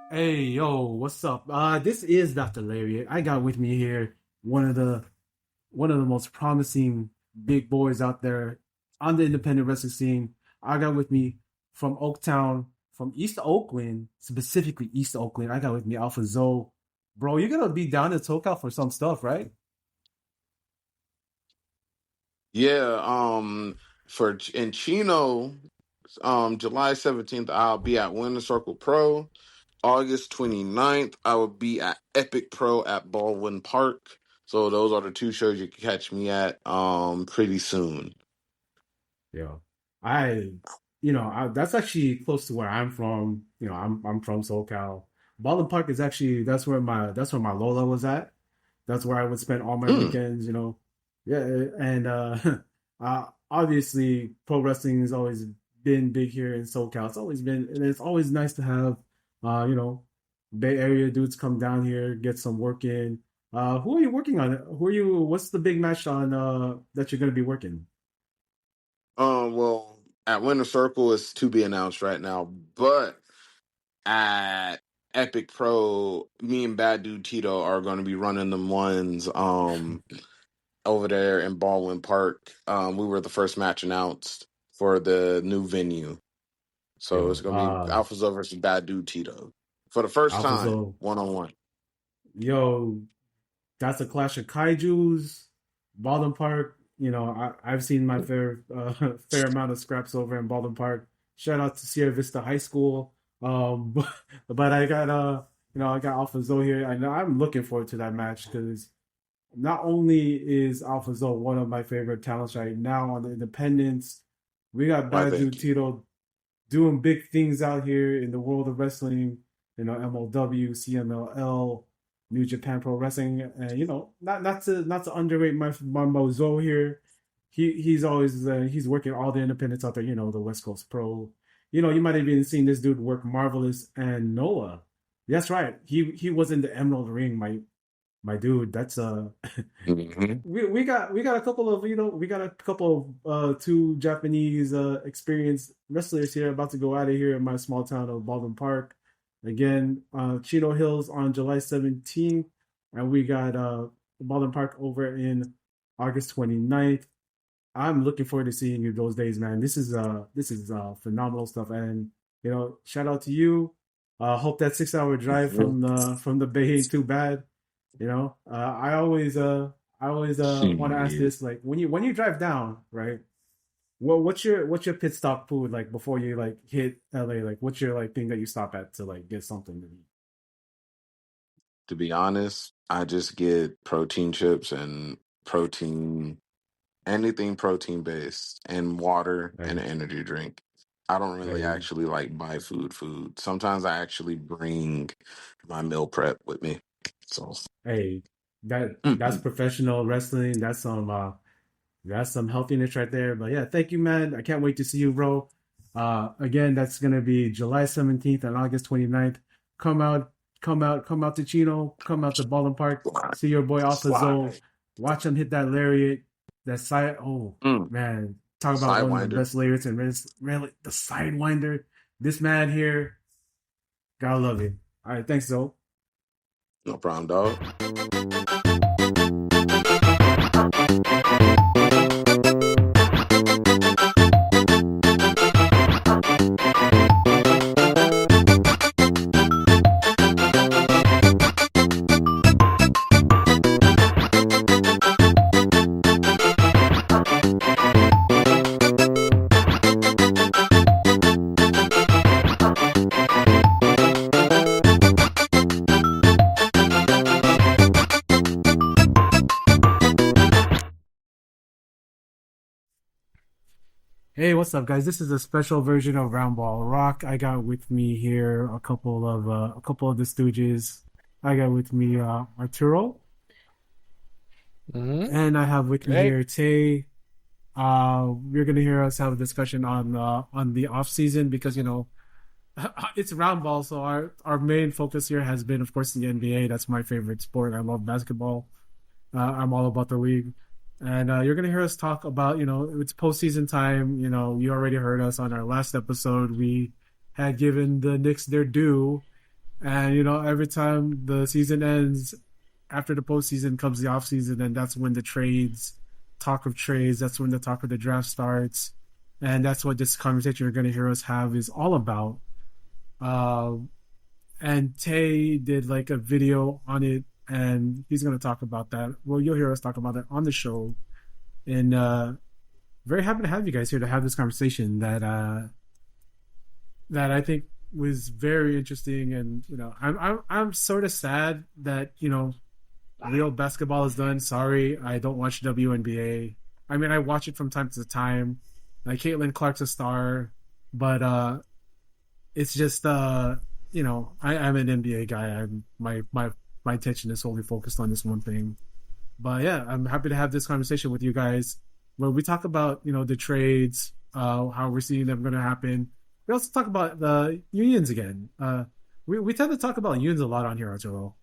Hey, yo, what's up? This is Dr. Lariat. I got with me here one of the one of the most promising big boys out there on the independent wrestling scene. I got with me from Oaktown, from East Oakland, specifically East Oakland. I got with me Alpha Zoe. Bro, you're gonna be down in SoCal for some stuff, right? Yeah, for in Chino, July 17th, I'll be at Winter Circle Pro. August 29th, I will be at Epic Pro at Baldwin Park. So those are the two shows you can catch me at pretty soon. Yeah. I, that's actually close to where I'm from. I'm from SoCal. Baldwin Park is actually that's where my Lola was at. That's where I would spend all my Mm, weekends. Yeah, and obviously pro wrestling has always been big here in SoCal. It's always been, and it's always nice to have uh, you know, Bay Area dudes come down here, get some work in. Who are you working on? What's the big match on that you're gonna be working? well, at Winter Circle is to be announced right now, but at Epic Pro, me and Bad Dude Tito are going to be running them ones. Over there in Baldwin Park. We were the first match announced for the new venue. So it's Yo, gonna be Alphazo versus Bad Dude Tito. For the first time, Alphazo, 1-on-1. yo, that's a clash of kaijus. Baldwin Park, I've seen my fair amount of scraps over in Baldwin Park. Shout out to Sierra Vista High School. But I got Alpha Zoe here. I know I'm looking forward to that match because not only is Alpha Zoe one of my favorite talents right now on the independents, we got Why, Bad Dude thank you. Tito doing big things out here in the world of wrestling, MLW, CMLL, New Japan Pro Wrestling, and not to underrate my Mozo here. He's always he's working all the independents out there. The West Coast Pro. You might have even seen this dude work Marvelous and Noah. That's right. He was in the Emerald Ring, my dude. That's Hmm. we got a couple of two Japanese experienced wrestlers here about to go out of here in my small town of Baldwin Park. Again, Chino Hills on July 17th, and we got Baldwin Park over in August 29th. I'm looking forward to seeing you those days, man. This is phenomenal stuff, and shout out to you. Hope that 6 hour drive from the Bay ain't too bad. I always want to ask Shit. this, like when you drive down, right? What's your pit stop food like before you like hit LA? Like what's your like thing that you stop at to like get something to eat? To be honest, I just get protein chips and anything protein based, and water and Hey, an energy drink. I don't really hey, actually like buy food. Sometimes I actually bring my meal prep with me. So, hey, that's mhm. professional wrestling. That's some healthiness right there. But yeah, thank you, man. I can't wait to see you, bro. Again, that's gonna be July 17th and August 29th. Come out, come out to Chino, come out to Baldwin Park, Slide. see your boy Alpha Zoe, Slide. watch him hit that lariat, that side. Oh Mm. man, talk about one of the Sidewinder. best lariats and really the sidewinder. This man here, gotta love it. All right, thanks, Zoe. No problem, dog. Hey, what's up, guys? This is a special version of Roundball Rock. I got with me here a couple of the Stooges. I got with me Arturo, Hmm. and I have with me Hey. here Tay. You're gonna hear us have a discussion on the off season because it's Roundball, so our main focus here has been, of course, the NBA. That's my favorite sport. I love basketball. I'm all about the league. And you're going to hear us talk about, it's postseason time. You already heard us on our last episode. We had given the Knicks their due. And every time the season ends, after the postseason comes the offseason, and that's when the talk of trades, that's when the talk of the draft starts. And that's what this conversation you're going to hear us have is all about. Uh, and Tay did like a video on it, and he's going to talk about that. Well, you'll hear us talk about that on the show. And very happy to have you guys here to have this conversation that I think was very interesting. And I'm sort of sad that real basketball is done. Sorry, I don't watch WNBA. I mean, I watch it from time to time. Like Caitlin Clark's a star, but it's just I'm an NBA guy. My attention is solely focused on this one thing. But yeah, I'm happy to have this conversation with you guys where we talk about the trades, how we're seeing them going to happen. We also talk about the unions again. We tend to talk about unions a lot on here, Arturo.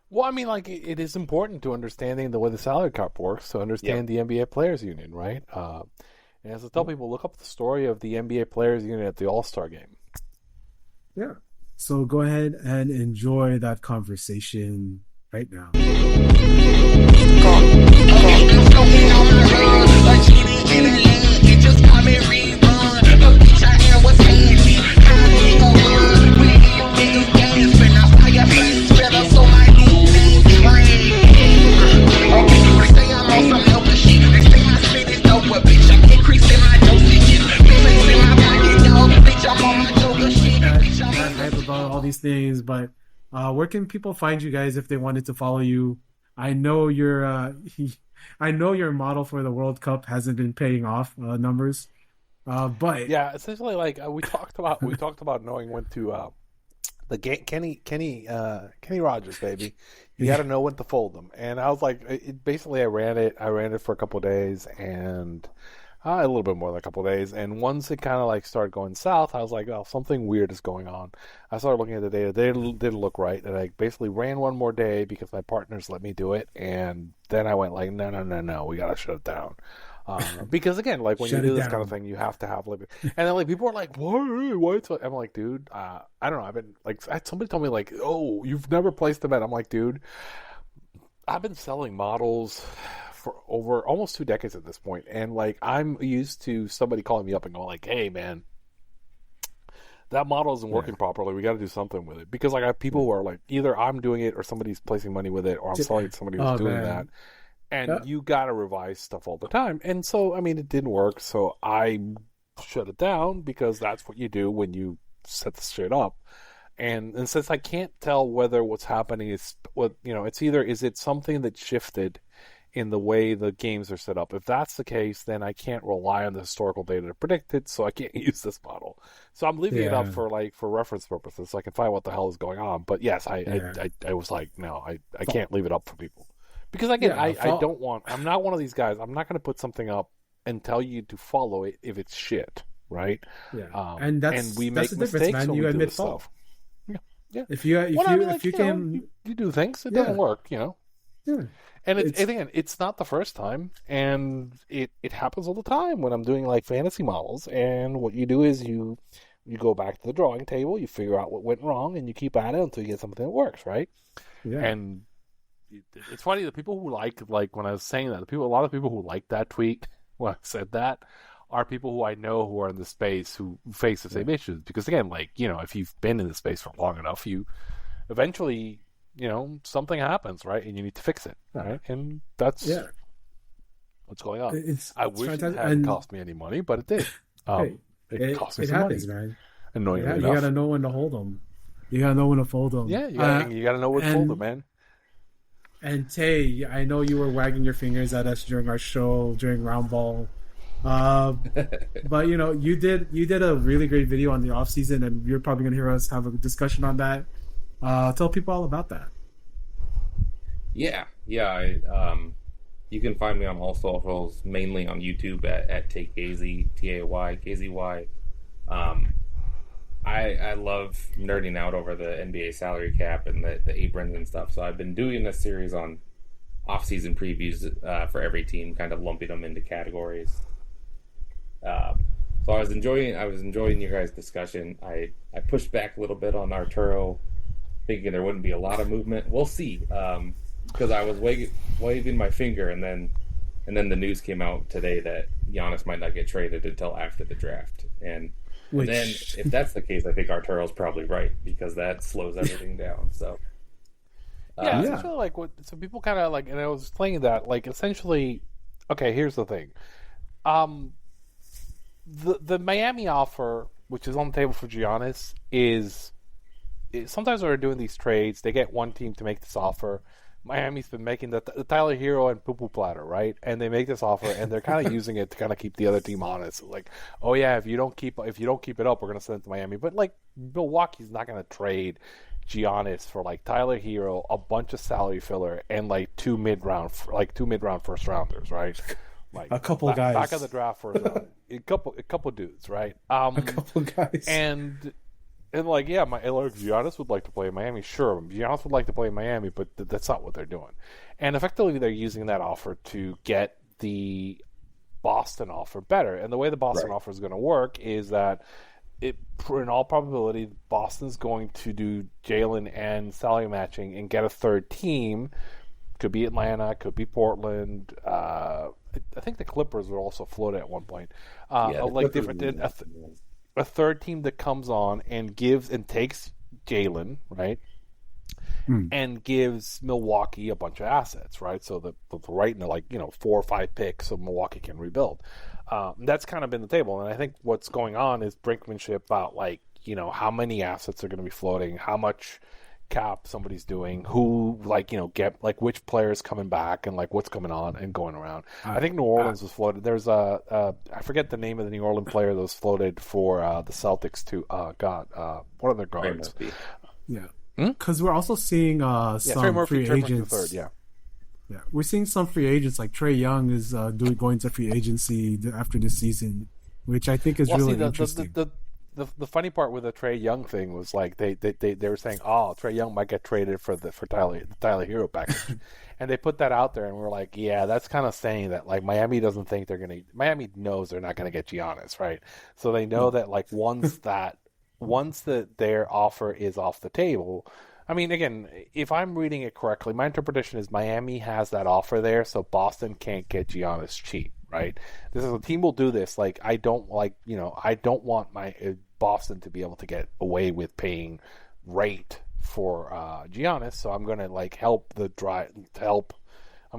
Well, I mean, like it is important to understanding the way the salary cap works to understand the NBA Players Union, right? And as I tell people, look up the story of the NBA Players Union at the All-Star Game. Yeah. So go ahead and enjoy that conversation right now. About all these things, but where can people find you guys if they wanted to follow you? I know I know your model for the World Cup hasn't been paying off numbers, but yeah, essentially, like we talked about knowing when to the game. Kenny Rogers, baby, you got to know when to fold them. And I was like, basically, I ran it for a couple of days and. A little bit more than a couple of days, and once it kind of like started going south, I was like, "Oh, something weird is going on." I started looking at the data; they didn't look right, and I basically ran one more day because my partners let me do it, and then I went like, "No, we gotta shut it down," because again, like when you do this kind of thing, you have to have like, and then like people are like, "Why?" I'm like, "Dude, I don't know." I've been like, somebody told me like, "Oh, you've never placed a bet." I'm like, "Dude, I've been selling models." For over almost 2 decades at this point, and like I'm used to somebody calling me up and going like, "Hey, man, that model isn't working properly. We got to do something with it." Because like I have people who are like, either I'm doing it or somebody's placing money with it, or I'm selling it to somebody who's doing that, and you got to revise stuff all the time. And so, I mean, it didn't work, so I shut it down because that's what you do when you set the shit up. And since I can't tell whether what's happening is what it's either is it something that shifted in the way the games are set up. If that's the case, then I can't rely on the historical data to predict it, so I can't use this model. So I'm leaving it up for reference purposes, so I can find what the hell is going on. But yes, I was like, no, I can't leave it up for people. Because again, I don't want, I'm not one of these guys, I'm not going to put something up and tell you to follow it if it's shit, right? Yeah. And we make mistakes man. when you we admit do fault. stuff. Yeah. If you do things, it doesn't work, Yeah. And again, it's not the first time, and it happens all the time when I'm doing like fantasy models. And what you do is you go back to the drawing table, you figure out what went wrong, and you keep at it until you get something that works, right? Yeah. And it's funny, the people who like when I was saying that, a lot of people who like that tweet when I said that are people who I know who are in the space who face the same issues. Because again, like if you've been in the space for long enough, you eventually. Something happens, right? And you need to fix it, right? And that's what's going on. I wish it hadn't cost me any money, but it did. It cost me some money. Man. Annoyingly enough. You gotta know when to hold them. You gotta know when to fold them. Yeah, you gotta know when to fold them, man. And Tay, I know you were wagging your fingers at us during our show, during roundball. But you did a really great video on the off season, and you're probably gonna hear us have a discussion on that. Tell people all about that. Yeah. You can find me on all socials, mainly on YouTube at Tay Casey, Tay KZY. I love nerding out over the NBA salary cap and the aprons and stuff. So I've been doing a series on off-season previews for every team, kind of lumping them into categories. So I was enjoying your guys' discussion. I pushed back a little bit on Arturo, thinking there wouldn't be a lot of movement. We'll see, because I was waving my finger, and then the news came out today that Giannis might not get traded until after the draft. And then if that's the case, I think Arturo's probably right, because that slows everything down. So essentially, like what? So people kind of like, and I was explaining that, like, essentially, okay. Here's the thing, the Miami offer, which is on the table for Giannis, is sometimes when they're doing these trades, they get one team to make this offer. Miami's been making the Tyler Hero and Poo Poo Platter, right? And they make this offer, and they're kind of using it to kind of keep the other team honest. Like, oh yeah, if you don't keep it up, we're going to send it to Miami. But like, Milwaukee's not going to trade Giannis for like Tyler Hero, a bunch of salary filler, and like two mid round first rounders, right? Like a couple guys back of the draft first round, a couple dudes, right? A couple guys And like, yeah, Giannis would like to play in Miami. Sure, Giannis would like to play in Miami, but that's not what they're doing. And effectively, they're using that offer to get the Boston offer better. And the way the Boston offer is going to work is that, in all probability, Boston's going to do Jalen and salary matching and get a third team. Could be Atlanta, could be Portland. I think the Clippers were also floated at one point. A third team that comes on and takes Jalen, right? And gives Milwaukee a bunch of assets, right? So the right in 4 or 5 picks, so Milwaukee can rebuild. That's kind of been the table, and I think what's going on is brinkmanship about how many assets are going to be floating, how much cap somebody's doing, who which players coming back, and what's coming on and going around. I think New Orleans was floated. There's I forget the name of the New Orleans player that was floated for the Celtics too. What are their guards? Yeah, because we're also seeing some free agents. Yeah, we're seeing some free agents like Trae Young is going to free agency after this season, which I think is really interesting. The funny part with the Trae Young thing was like they were saying, oh, Trae Young might get traded for the Tyler Hero package, and they put that out there, and we're like, yeah, that's kind of saying that like Miami doesn't think Miami knows they're not gonna get Giannis, right? So they know that like once their offer is off the table. I mean, again, if I'm reading it correctly, my interpretation is Miami has that offer there, so Boston can't get Giannis cheap, right? This is a team will do this. Like I don't want my Boston to be able to get away with paying rate for Giannis, so I'm going to I'm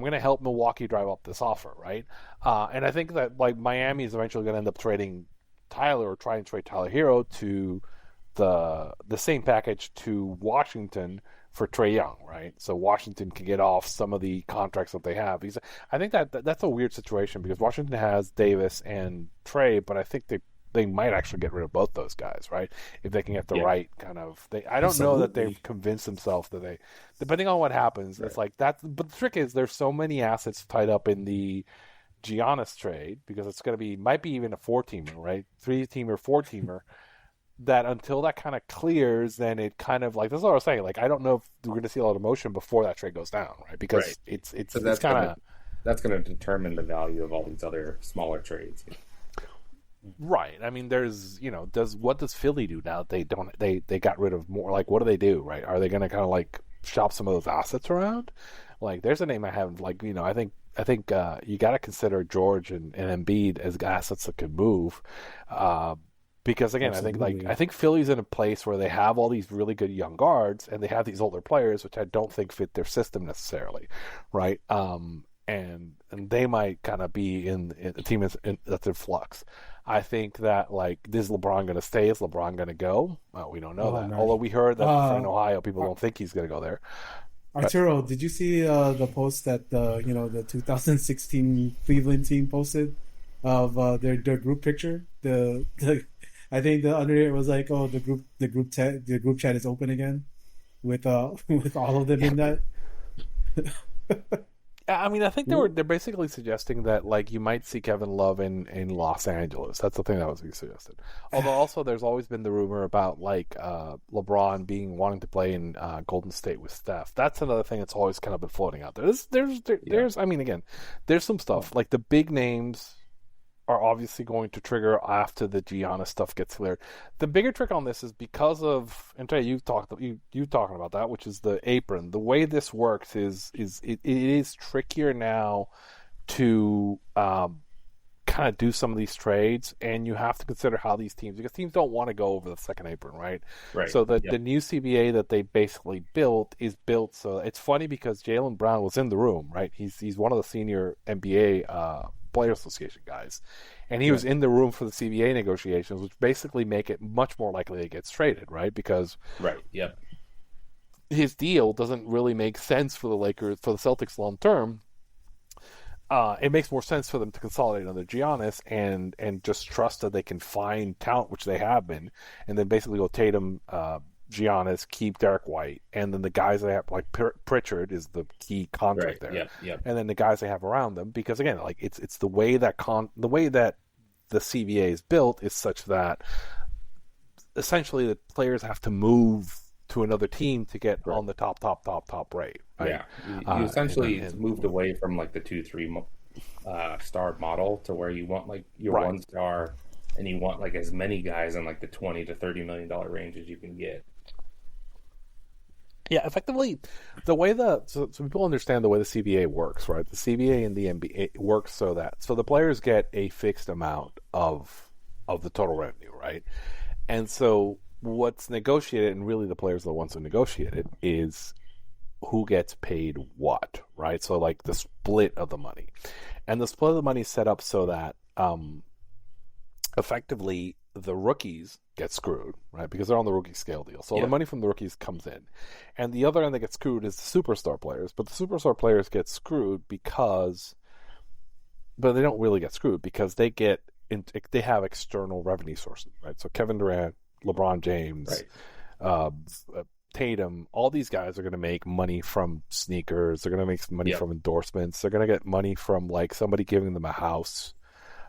going to help Milwaukee drive up this offer, right? And I think that like Miami is eventually going to end up trading Tyler or try and trade Tyler Hero to the same package to Washington for Trae Young, right? So Washington can get off some of the contracts that they have. I think that's a weird situation because Washington has Davis and Trae, but I think they might actually get rid of both those guys, right? If they can get the right kind of. I don't know that they've convinced themselves that they. Depending on what happens, it's like that. But the trick is there's so many assets tied up in the Giannis trade because it's going to might be even a 4-teamer, right? 3-teamer, 4-teamer. That until that kind of clears, then it kind of like that's what I was saying. Like I don't know if we're going to see a lot of motion before that trade goes down, right? Because it's kind of that's going to determine the value of all these other smaller trades. Right. I mean, there's what does Philly do now? They got rid of more. Like, what do they do? Right? Are they going to kind of like shop some of those assets around? Like, there's a name I have. Like, I think you got to consider George and Embiid as assets that could move. Because again, absolutely. I think Philly's in a place where they have all these really good young guards and they have these older players, which I don't think fit their system necessarily, right? And they might kind of be in a team that's in flux. I think that like is LeBron going to stay? Is LeBron going to go? We don't know that. No. Although we heard that in Ohio, people don't think he's going to go there. Arturo, did you see the post that the 2016 Cleveland team posted of their group picture? I think the under it was like, oh, the group chat is open again, with all of them in that. I mean, I think they're basically suggesting that like you might see Kevin Love in Los Angeles. That's the thing that was being suggested. Although also there's always been the rumor about like LeBron wanting to play in Golden State with Steph. That's another thing that's always kind of been floating out there. There's I mean, again, there's some stuff like the big names are obviously going to trigger after the Giannis stuff gets cleared. The bigger trick on this is because of, and Trey, you talking about that, which is the apron. The way this works is it is trickier now to kind of do some of these trades, and you have to consider how these teams, because teams don't want to go over the second apron, right? Right. So the new CBA that they basically built is built so it's funny because Jaylen Brown was in the room, right? He's one of the senior NBA Player Association guys, and he was in the room for the CBA negotiations, which basically make it much more likely that he gets traded, right? Because his deal doesn't really make sense for the Lakers, for the Celtics long term. It makes more sense for them to consolidate under Giannis and just trust that they can find talent, which they have been, and then basically go Tatum, Giannis, keep Derek White, and then the guys they have, like Pritchard is the key contract there, and then the guys they have around them, because again, like it's the way that the CBA is built is such that essentially the players have to move to another team to get on the top rate. Right? Yeah, you essentially moved away from like the 2-3 star model to where you want like your 1 star, and you want like as many guys in like the $20 to $30 million range as you can get. Yeah, effectively, the way so people understand the way the CBA works, right? The CBA and the NBA works so the players get a fixed amount of the total revenue, right? And so what's negotiated, and really the players are the ones who negotiate it, is who gets paid what, right? So like the split of the money. And the split of the money is set up so that effectively the rookies get screwed, right? Because they're on the rookie scale deal. So the money from the rookies comes in. And the other end that gets screwed is the superstar players. But the superstar players get screwed but they don't really get screwed because they have external revenue sources, right? So Kevin Durant, LeBron James, Tatum, all these guys are going to make money from sneakers. They're going to make money from endorsements. They're going to get money from like somebody giving them a house.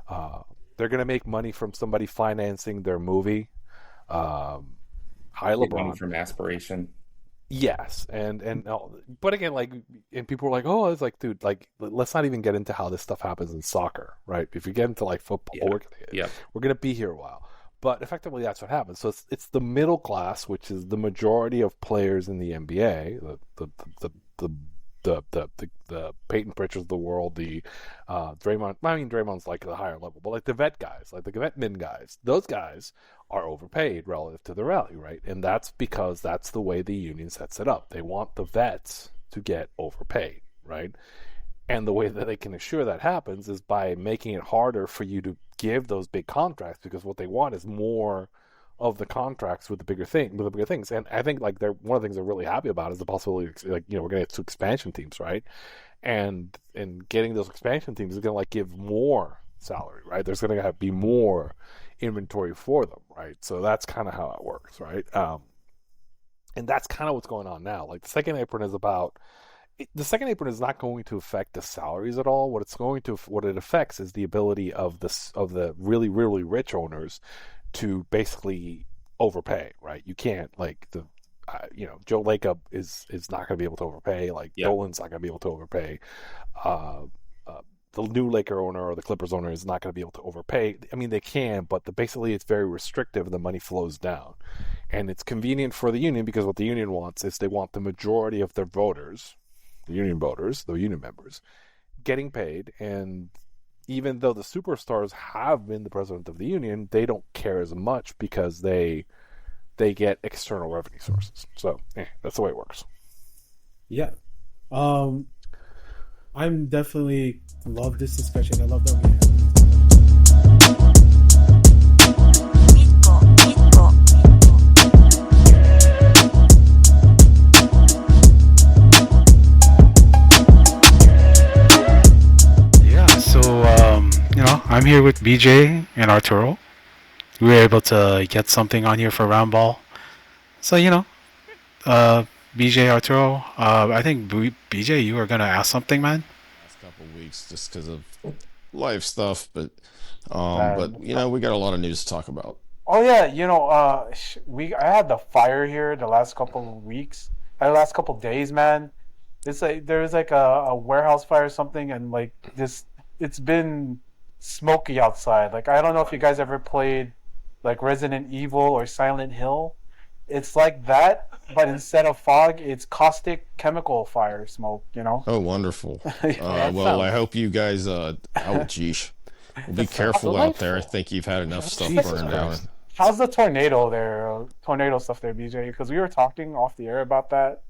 They're going to make money from somebody financing their movie. Hi, LeBron. Money from aspiration. Yes, but again, like, and people were like, "Oh, it's like, dude, like, let's not even get into how this stuff happens in soccer, right? If you get into like football, we're gonna be here a while." But effectively, that's what happens. So it's the middle class, which is the majority of players in the NBA, the Peyton Pritchards of the world, the Draymond. I mean, Draymond's like the higher level, but like the vet guys, like the vet min guys, those guys are overpaid relative to their value, right? And that's because that's the way the union sets it up. They want the vets to get overpaid, right? And the way that they can assure that happens is by making it harder for you to give those big contracts, because what they want is more of the contracts with the bigger things. And I think like one of the things they're really happy about is the possibility, like, we're going to get 2 expansion teams, right? And getting those expansion teams is going to like give more salary, right? There's going to be more inventory for them, right? So that's kind of how it works, right? And that's kind of what's going on now. Like the second apron is not going to affect the salaries at all. What it affects is the ability of the really, really rich owners to basically overpay, right? You can't, like, Joe Lacob is not going to be able to overpay. Like Dolan's not going to be able to overpay. The new Laker owner or the Clippers owner is not going to be able to overpay. I mean, they can, but basically it's very restrictive and the money flows down. And it's convenient for the union because what the union wants is they want the majority of their voters, the union members, getting paid. And even though the superstars have been the president of the union, they don't care as much because they get external revenue sources. So that's the way it works. Yeah. I'm definitely love this discussion. I love that we had. I'm here with BJ and Arturo. We were able to get something on here for roundball. So, BJ, Arturo, I think BJ, you were going to ask something, man? Last couple of weeks just because of life stuff, but we got a lot of news to talk about. Oh yeah, I had the fire here the last couple of weeks, the last couple of days, man. It's like there was like a warehouse fire or something, and like this, it's been smoky outside. Like I don't know if you guys ever played like Resident Evil or Silent Hill. It's like that, but instead of fog, it's caustic chemical fire smoke. Oh, wonderful. That Well, I sounds hope you guys. Oh, geesh. Well, be that sounds careful out there. I delightful. think you've had enough stuff Jesus burning Christ. down. How's the tornado there? Tornado stuff there, BJ? Because we were talking off the air about that.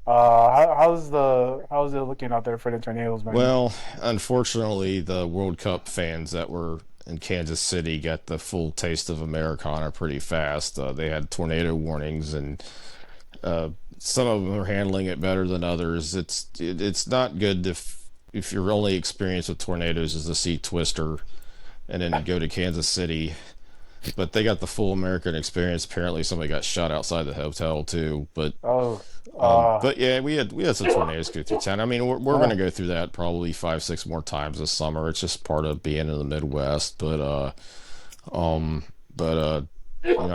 How's it looking out there for the tornadoes, man? Well, unfortunately, the World Cup fans that were in Kansas City got the full taste of Americana pretty fast. They had tornado warnings, and uh, some of them are handling it better than others. It's not good if your only experience with tornadoes is to see Twister, and then you go to Kansas City. But they got the full American experience. Apparently, somebody got shot outside the hotel too. Oh, But yeah, we had some tornadoes go through town. I mean, we're going to go through that probably 5-6 more times this summer. It's just part of being in the Midwest. I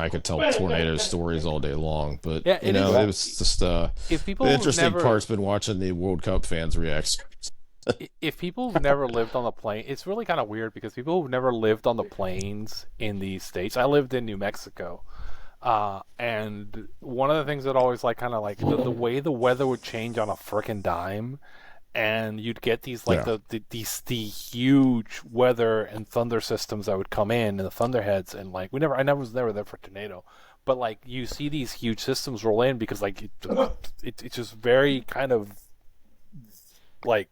could tell tornado stories all day long. But Yeah, it was just if people the who've interesting never part's been watching the World Cup fans react. if people who've never lived on the plane, it's really kind of weird because people who've never lived on the plains in these states. I lived in New Mexico, and one of the things that always like kind of like the way the weather would change on a frickin' dime, and you'd get these like Yeah. the huge weather and thunder systems that would come in and the thunderheads, and like I never was never there for tornado, but like you see these huge systems roll in because like it's just very kind of like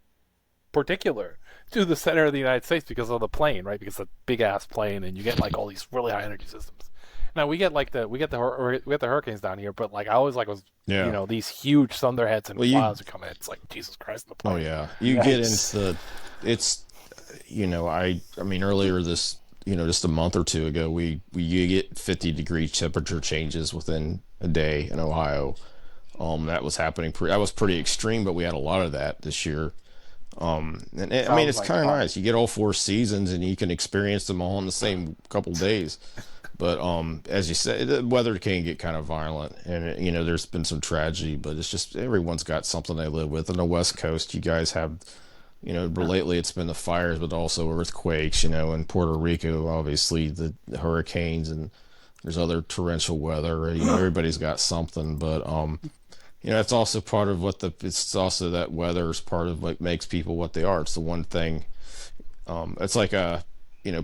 particular to the center of the United States because of the plane, right? Because it's a big ass plane, and you get like all these really high energy systems. Now we get the hurricanes down here, but like I always like was Yeah. these huge thunderheads and Well, clouds would come in. It's like Jesus Christ, the plane. Oh yeah, you get into it's I mean earlier this just a month or two ago you get 50-degree temperature changes within a day in Ohio. That was happening. That was pretty extreme, but we had a lot of that this year. I mean, it's like kind of fun. nice. You get all 4 seasons, and you can experience them all in the same couple days. But as you said, the weather can get kind of violent, and there's been some tragedy. But it's just everyone's got something they live with. On the West Coast, you guys have, lately it's been the fires, but also earthquakes. In Puerto Rico, obviously the hurricanes, and there's other torrential weather. Everybody's got something, but it's also part of it's also that weather is part of what makes people what they are. It's the one thing. It's like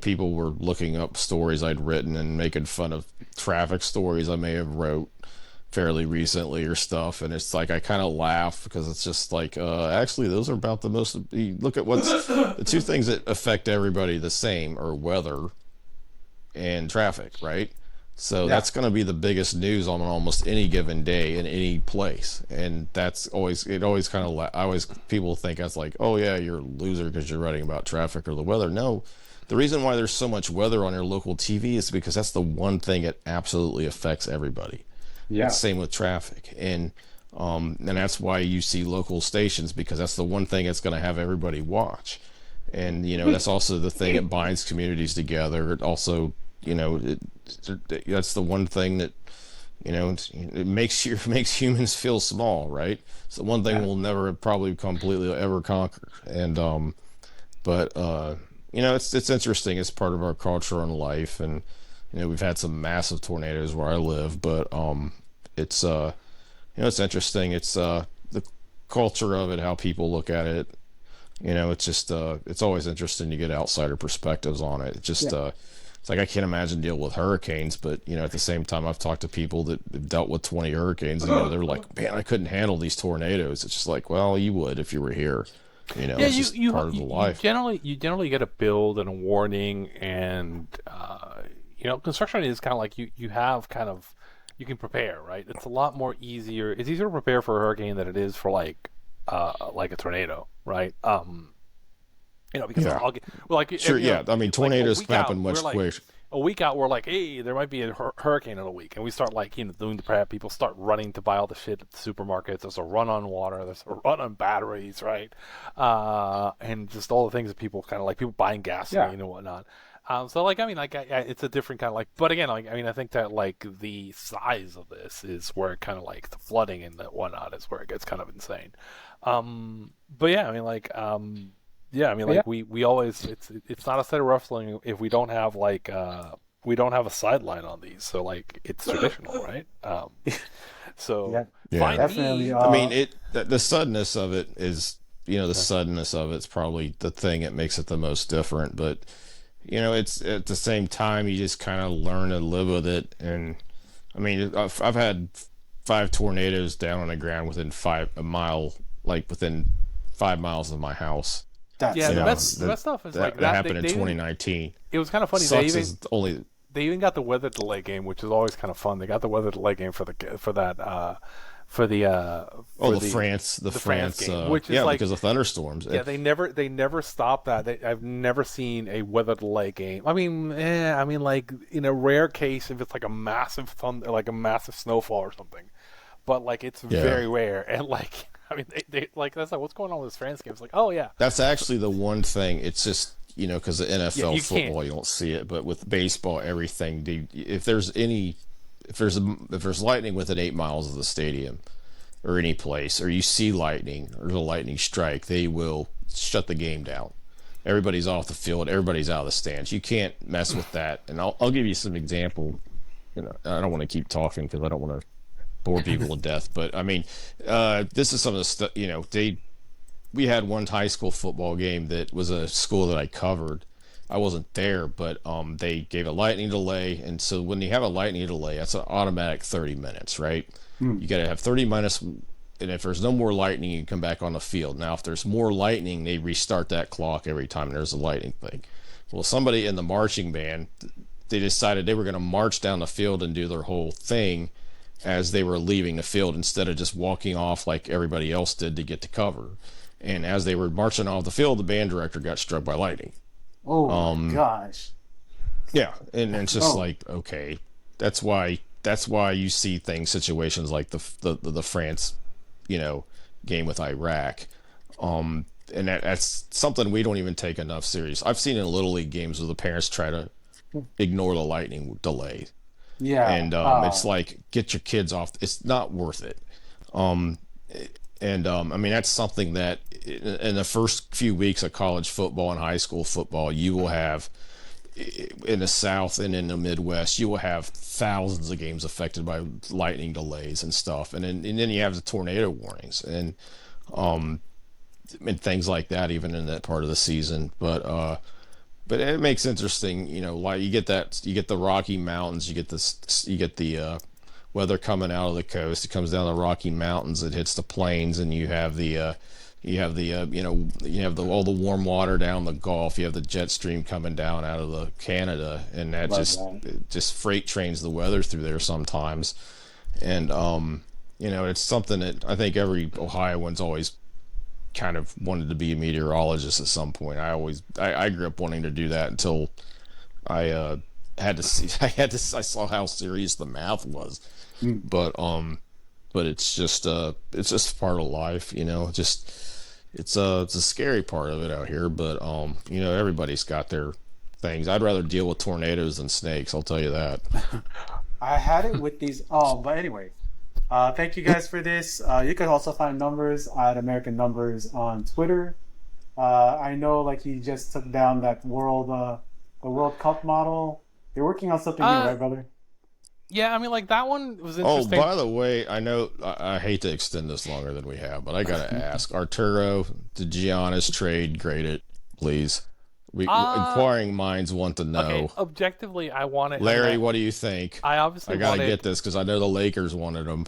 people were looking up stories I'd written and making fun of traffic stories I may have wrote fairly recently or stuff. And it's like, I kind of laugh because it's just like, actually those are about the most, you look at what's the two things that affect everybody the same are weather and traffic, right? So that's going to be the biggest news on almost any given day in any place, and that's always kind of people think that's like, oh yeah, you're a loser because you're writing about traffic or the weather. No, the reason why there's so much weather on your local TV is because that's the one thing that absolutely affects everybody. Yeah. Same with traffic, and that's why you see local stations, because that's the one thing that's going to have everybody watch, and that's also the thing that binds communities together. It also that's the one thing that it makes humans feel small, right? It's the one thing we'll never probably completely ever conquer. And it's interesting. It's part of our culture and life, and we've had some massive tornadoes where I live, but it's it's interesting. It's the culture of it, how people look at it. It's just it's always interesting to get outsider perspectives on it. It just it's like I can't imagine dealing with hurricanes, but at the same time, I've talked to people that have dealt with 20 hurricanes, and they're like, "Man, I couldn't handle these tornadoes." It's just like, well, you would if you were here. It's just part of the life. You generally get a build and a warning, and construction is kind of like you have kind of you can prepare, right? It's a lot more easier. It's easier to prepare for a hurricane than it is for like a tornado, right? Because Sure, yeah. I mean, tornadoes happen much quicker. A week out, we're like, hey, there might be a hurricane in a week, and we start doing the prep. People start running to buy all the shit at the supermarkets. There's a run on water. There's a run on batteries, right? And just all the things that people kind of like. People buying gasoline and whatnot. It's a different kind of like. But again, I think that like the size of this is where kind of like the flooding and the whatnot is where it gets kind of insane. But yeah, Yeah, I mean, But like we always it's not a set of wrestling if we don't have like we don't have a sideline on these, so like it's traditional, right? So yeah, Yeah. find definitely. me. I mean, the suddenness of it is, the suddenness of it's probably the thing that makes it the most different. But it's at the same time you just kind of learn to live with it. And I mean, I've had 5 tornadoes down on the ground within within 5 miles of my house. That's Yeah, You the know, best stuff is like that that. happened in They even, 2019. it was kind of funny. Sucks is only They even got the weather delay game, which is always kind of fun. They got the weather delay game for the France game, which is like because of thunderstorms. yeah, they never stop that. I've never seen a weather delay game. I mean, like in a rare case, if it's like a massive thunder, like a massive snowfall or something, but like it's very rare. And like, I mean, they like that's like what's going on with this France game? It's like, oh yeah, That's actually the one thing. It's just because the NFL you football can't. you don't see it, but with baseball, everything. If there's lightning within 8 miles of the stadium or any place, or you see lightning or the lightning strike, they will shut the game down. Everybody's off the field. Everybody's out of the stands. You can't mess with that. And I'll give you some example. I don't want to keep talking because I don't want to bore people to death. But I mean, this is some of the stuff. We had one high school football game that was a school that I covered. I wasn't there, but they gave a lightning delay, and so when you have a lightning delay, that's an automatic 30 minutes, right? You got to have 30 minutes, and if there's no more lightning, you come back on the field. Now, if there's more lightning, they restart that clock every time there's a lightning thing. Well, somebody in the marching band, they decided they were going to march down the field and do their whole thing as they were leaving the field instead of just walking off like everybody else did to get to cover. And as they were marching off the field, the band director got struck by lightning. oh my gosh. Yeah, and it's just like, okay, that's why you see situations like the France, game with Iraq, and that's something we don't even take enough serious. I've seen in little league games where the parents try to ignore the lightning delay, Yeah. and it's like, get your kids off. It's not worth it. I mean, that's something that in the first few weeks of college football and high school football, you will have in the South and in the Midwest, you will have thousands of games affected by lightning delays and stuff. And then you have the tornado warnings and things like that, even in that part of the season. But it makes interesting, like you get the Rocky Mountains, you get the weather coming out of the coast. It comes down the Rocky Mountains. It hits the plains, and you have all the warm water down the Gulf. You have the jet stream coming down out of the Canada, and that just freight trains the weather through there sometimes. And it's something that I think every Ohioan's always kind of wanted to be a meteorologist at some point. I grew up wanting to do that until I had to see. I saw how serious the math was. But it's just part of life, it's a scary part of it out here, but everybody's got their things. I'd rather deal with tornadoes than snakes, I'll tell you that. I had it with these. But anyway, thank you guys for this. You can also find Numbers at American Numbers on Twitter. I know, like, he just took down that the World Cup model. You're working on something new, right, brother? Yeah, I mean, like, that one was interesting. Oh, by the way, I know I hate to extend this longer than we have, but I gotta ask, Arturo, did Giannis trade grade it, please? Inquiring minds want to know. Okay, objectively, I want it. Larry, what do you think? I gotta get this because I know the Lakers wanted him.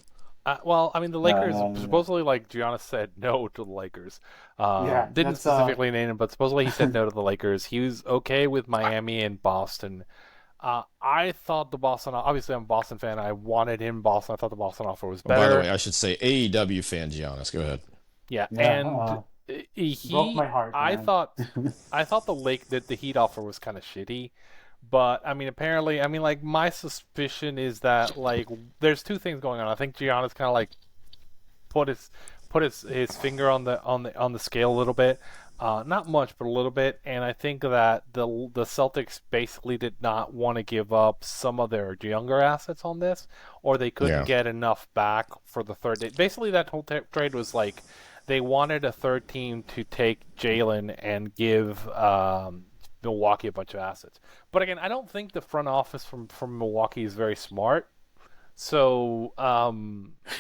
Well, I mean, the Lakers supposedly, like Giannis said no to the Lakers. Didn't specifically name him, but supposedly he said no to the Lakers. He was okay with Miami and Boston. I thought the Boston. Obviously, I'm a Boston fan. I wanted him in Boston. I thought the Boston offer was better. By the way, I should say AEW fan Giannis. Go ahead. Yeah, and he broke my heart. I thought the Heat offer was kind of shitty. But I mean, apparently, like, my suspicion is that, like, there's two things going on. I think Giannis kind of like put his finger on the scale a little bit, not much, but a little bit. And I think that the Celtics basically did not want to give up some of their younger assets on this, or they couldn't get enough back for the third day. Basically, that whole trade was like they wanted a third team to take Jalen and give Milwaukee a bunch of assets. But again, I don't think the front office from Milwaukee is very smart. So I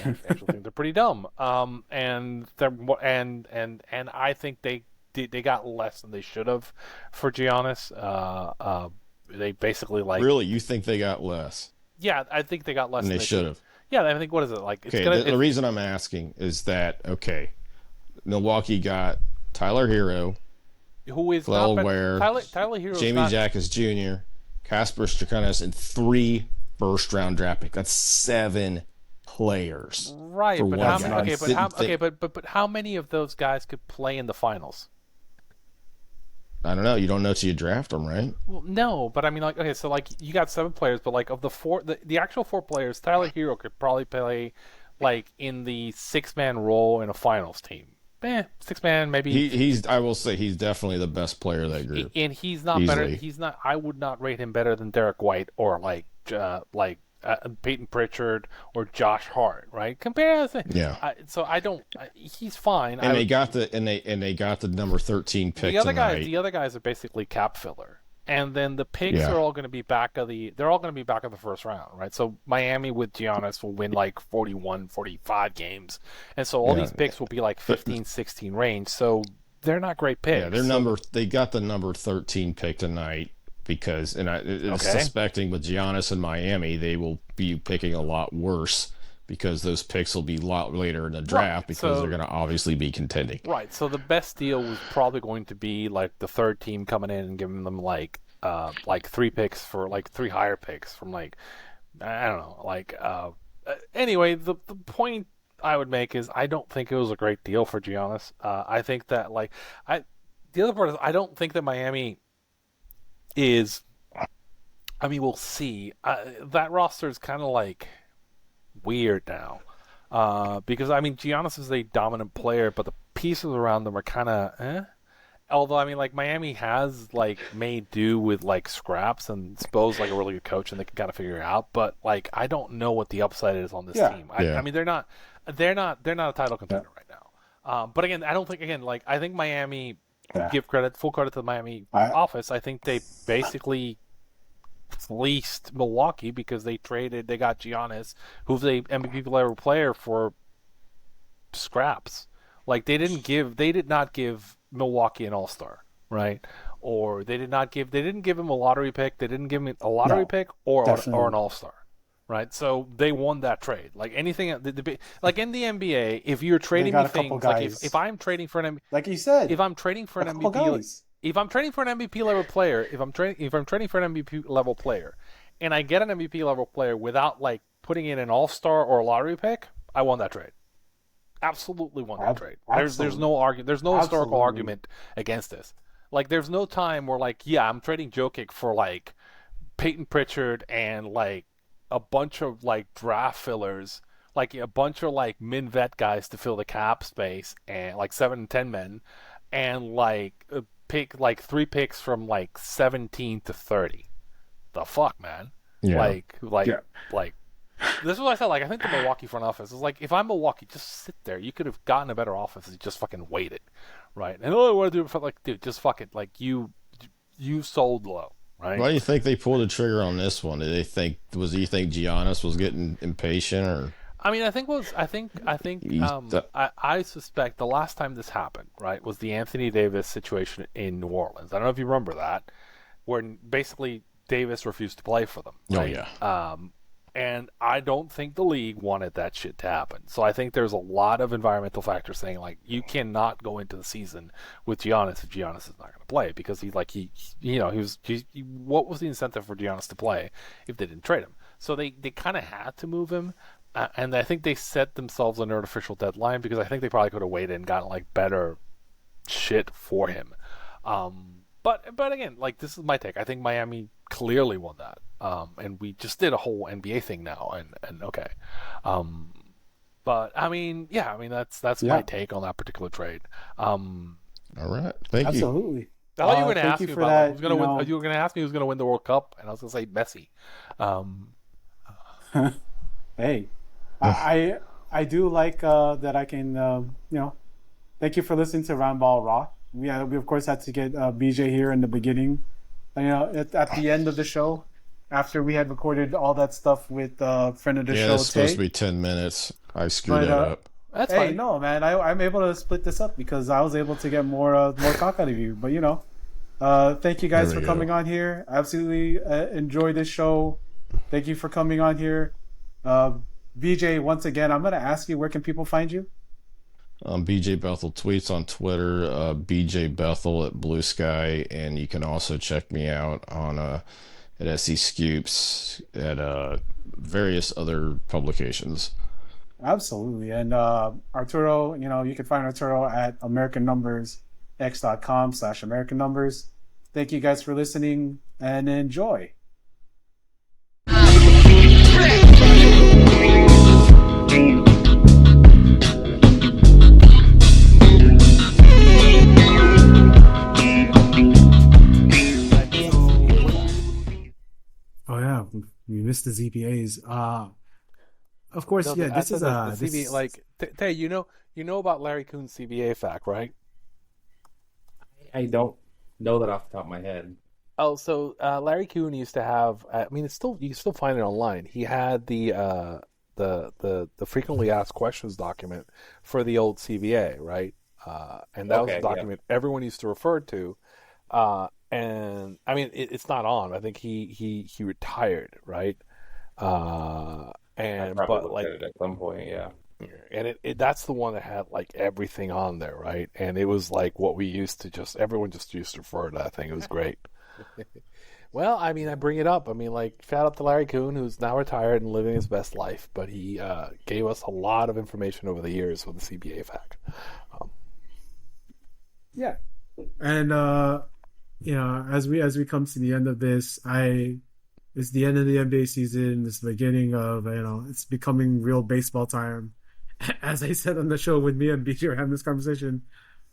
actually think they're pretty dumb. And I think they got less than they should have for Giannis. They basically Really, you think they got less? Yeah, I think they got less than they should have. Yeah, I think what is it like? The reason I'm asking is that Milwaukee got Tyler Hero, who is Tyler Hero, Jamie Jackas Jr., Kasper Strakonis, and 3 first-round draft picks. That's 7 players. Right, but how many of those guys could play in the finals? I don't know. You don't know till you draft them, right? Well, no, but I mean, so you got 7 players, but of the 4, the actual 4 players, Tyler Hero could probably play in the 6-man role in a finals team. 6-man maybe. I will say he's definitely the best player of that group. And he's not better. He's not. I would not rate him better than Derek White or Peyton Pritchard or Josh Hart, right? Yeah. So I don't. He's fine. And they got the number 13 pick. The other guys are basically cap filler, and then the picks are all going to be back of the. They're all going to be back of the first round, right? So Miami with Giannis will win 41, 45 games, and so all these picks will be 15, 16 range. So they're not great picks. Yeah, they got the number 13 pick tonight. Because, suspecting with Giannis in Miami, they will be picking a lot worse because those picks will be a lot later in the draft because they're going to obviously be contending. Right. So the best deal was probably going to be the third team coming in and giving them 3 picks for 3 higher picks from I don't know anyway, the point I would make is I don't think it was a great deal for Giannis. I think that the other part is I don't think that Miami is, we'll see. That roster is kind of weird now, because Giannis is a dominant player, but the pieces around them are kind of Although Miami has made do with scraps, and Spo's a really good coach, and they can kind of figure it out. But I don't know what the upside is on this team. They're not a title contender right now. But again, I don't think I think Miami. Give full credit to the Miami office. I think they basically fleeced Milwaukee because they got Giannis, who's a MVP level player, for scraps. They did not give Milwaukee an all-star, right? Or they didn't give him a lottery pick. They didn't give him a lottery pick or an all-star. Right, so they won that trade. Anything, in the NBA, if you're trading me things, if I'm trading for an you said, if I'm trading for an MVP level player, if I'm trading for an MVP level player, and I get an MVP level player without putting in an all-star or a lottery pick, I won that trade. Absolutely won that trade. There's no argument. There's no historical argument against this. There's no time where I'm trading Jokic for Peyton Pritchard and a bunch of draft fillers, a bunch of min vet guys to fill the cap space, and 7 and 10 men, and pick 3 picks from 17 to 30. The fuck, man. Yeah. This is what I said. I think the Milwaukee front office is if I'm Milwaukee, just sit there. You could have gotten a better offense if you just fucking waited, right? And all I want to do is dude, just fuck it. You sold low. Right. Why do you think they pulled the trigger on this one? Do you think Giannis was getting impatient, or? I suspect the last time this happened, right, was the Anthony Davis situation in New Orleans. I don't know if you remember that, where basically Davis refused to play for them. Right? Oh yeah. And I don't think the league wanted that shit to happen. So I think there's a lot of environmental factors saying you cannot go into the season with Giannis if Giannis is not going to play, because what was the incentive for Giannis to play if they didn't trade him? So they kind of had to move him, and I think they set themselves an artificial deadline because I think they probably could have waited and gotten better shit for him. But again, this is my take. I think Miami clearly won that. And we just did a whole NBA thing now, and okay. But that's my take on that particular trade. All right, thank you. Absolutely. I thought you were going to ask me about who's going to win. You were going to ask me who's going to win the World Cup, and I was going to say Messi. Hey, I do like that I can thank you for listening to Roundball Raw. We of course had to get BJ here in the beginning. And, at the end of the show, after we had recorded all that stuff with friend of the show, it's supposed Tay. to be 10 minutes. I screwed But, that up. That's hey, fine. no, man, I'm able to split this up because I was able to get more talk out of you. But thank you guys There for we coming go. on here. I absolutely enjoyed this show. Thank you for coming on here. BJ, once again, I'm going to ask you, where can people find you? BJ Bethel tweets on Twitter, BJ Bethel at Blue Sky, and you can also check me out on at SE Scoops at various other publications. Absolutely. And Arturo, you can find Arturo at AmericanNumbersX.com/American Numbers. Thank you guys for listening and enjoy. Oh yeah, we missed the ZPAs. Of course, No, yeah. This is the CBA. Like, Tay, you know about Larry Kuhn's CBA fact, right? I don't know that off the top of my head. Oh, so Larry Kuhn used to have. I mean, it's still you can still find it online. He had the frequently asked questions document for the old CBA, right? And that was Okay, a document everyone used to refer to. And I mean, it's not on. I think he retired, right? I And probably but looked like at it at some point, yeah. and that's the one that had like everything on there, right? And it was like what we used to everyone just used to refer to that thing. It was great. Well, I mean, I bring it up. I mean, like, shout out to Larry Kuhn, who's now retired and living his best life, but he gave us a lot of information over the years with the CBA fact. Yeah, and as we come to the end of this, it's the end of the NBA season. It's the beginning of it's becoming real baseball time. As I said on the show when me and BJ were having this conversation,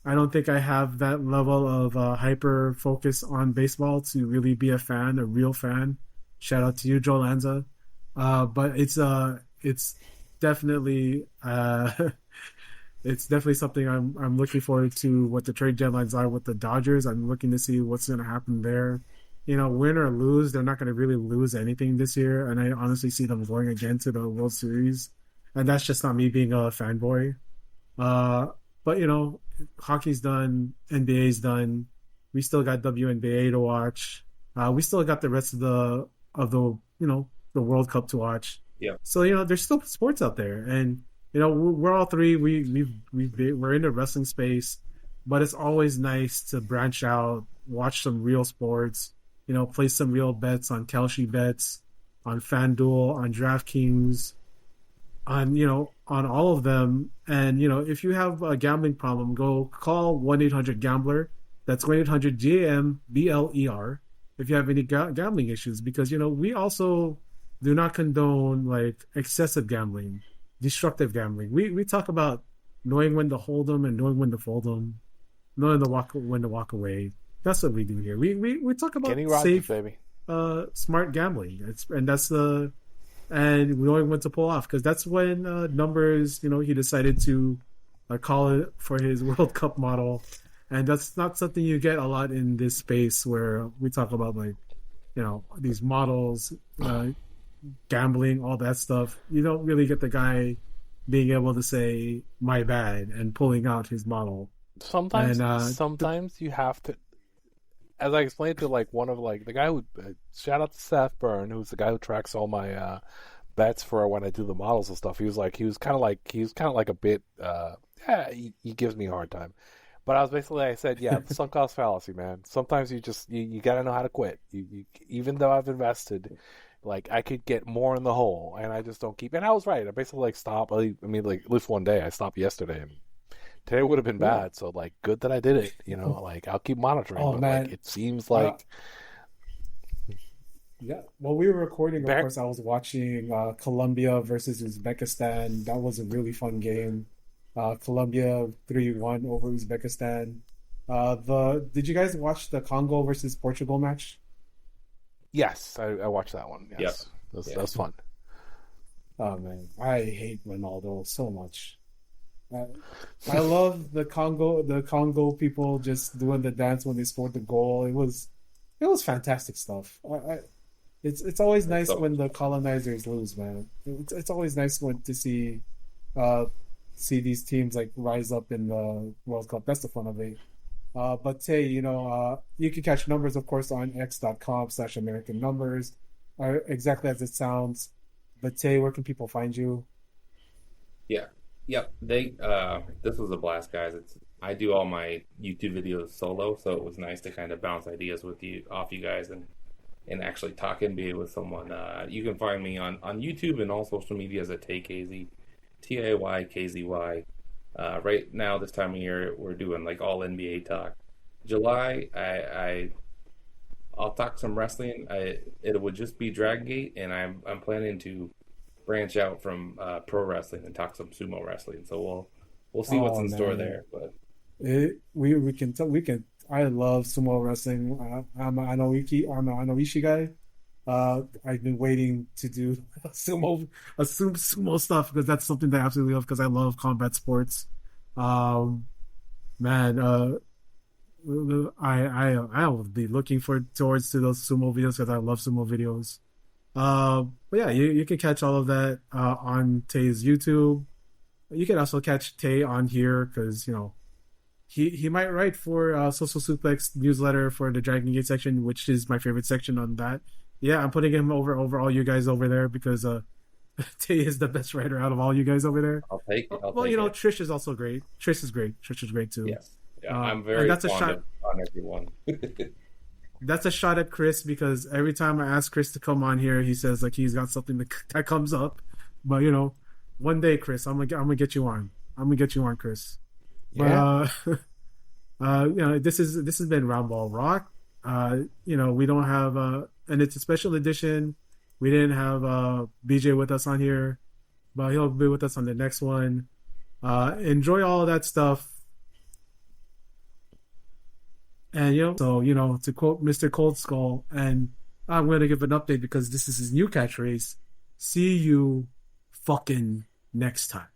I don't think I have that level of hyper focus on baseball to really be a real fan. Shout out to you, Joe Lanza. But it's definitely it's definitely something I'm looking forward to. What the trade deadlines are with the Dodgers, I'm looking to see what's going to happen there. Win or lose, they're not going to really lose anything this year, and I honestly see them going again to the World Series, and that's just not me being a fanboy. But hockey's done, NBA's done. We still got WNBA to watch. We still got the rest of the the World Cup to watch. Yeah. So there's still sports out there, and we're all three. We're in the wrestling space, but it's always nice to branch out, watch some real sports. Place some real bets on Kalshi bets, on FanDuel, on DraftKings, on all of them. And if you have a gambling problem, go call 1-800-GAMBLER. That's 1-800-GAMBLER if you have any gambling issues, because we also do not condone like excessive gambling, destructive gambling. We talk about knowing when to hold them and knowing when to fold them, knowing when to walk away. That's what we do here. We talk about Kenny Rogers, safe, baby. Smart gambling. And knowing when to pull off, because that's when Numbers, he decided to call it for his World Cup model, and that's not something you get a lot in this space where we talk about these models, gambling, all that stuff. You don't really get the guy being able to say my bad and pulling out his model. Sometimes you have to. As I explained to one of the guy who shout out to Seth Byrne, who's the guy who tracks all my bets for when I do the models and stuff. He was kind of like a bit he gives me a hard time. But I said, the sunk cost fallacy, man. Sometimes you got to know how to quit. You even though I've invested, I could get more in the hole, and I just don't keep. And I was right. I basically stopped. I mean, at least one day I stopped yesterday, and today would have been bad, so good that I did it. I'll keep monitoring. Oh, but man. it seems like yeah. While we were recording, of course, I was watching Colombia versus Uzbekistan. That was a really fun game. Colombia 3-1 over Uzbekistan. Did you guys watch the Congo versus Portugal match? yes, I watched that one. Yes, that was fun. Oh man, I hate Ronaldo so much. I love the Congo people just doing the dance when they scored the goal. It was fantastic stuff. It's always nice when the colonizers lose, man. It's always nice see these teams like rise up in the World Cup. That's the fun of it. But Tay, you can catch numbers, of course, on x.com/American numbers, exactly as it sounds. But Tay, where can people find you? Yeah. Yep. This was a blast, guys. I do all my YouTube videos solo, so it was nice to kind of bounce ideas off you guys and actually talk NBA with someone. You can find me on YouTube and all social medias at TayKZ, TayKzy. Right now, this time of year, we're doing like all NBA talk. July, I'll talk some wrestling. It would just be Dragon Gate, and I'm planning to branch out from pro wrestling and talk some sumo wrestling. So we'll see what's in store there. But we can. I love sumo wrestling. I'm an Anoishi guy. I've been waiting to do sumo stuff because that's something that I absolutely love because I love combat sports. Man, I will be looking towards to those sumo videos because I love sumo videos. But yeah, you can catch all of that on Tay's YouTube. You can also catch Tay on here because he might write for Social Suplex newsletter for the Dragon Gate section, which is my favorite section on that. Yeah, I'm putting him over all you guys over there because Tay is the best writer out of all you guys over there. I'll take it. Trish is also great. Trish is great. Trish is great too. Yes. Yeah, I'm very fond of on everyone. That's a shot at Chris because every time I ask Chris to come on here, he says like he's got something that comes up. But one day, Chris, I'm gonna get you on. I'm gonna get you on, Chris. Yeah. But this has been Roundball Rock. We don't have and it's a special edition. We didn't have BJ with us on here, but he'll be with us on the next one. Enjoy all of that stuff. And to quote Mr. Cold Skull, and I'm going to give an update because this is his new catchphrase. See you fucking next time.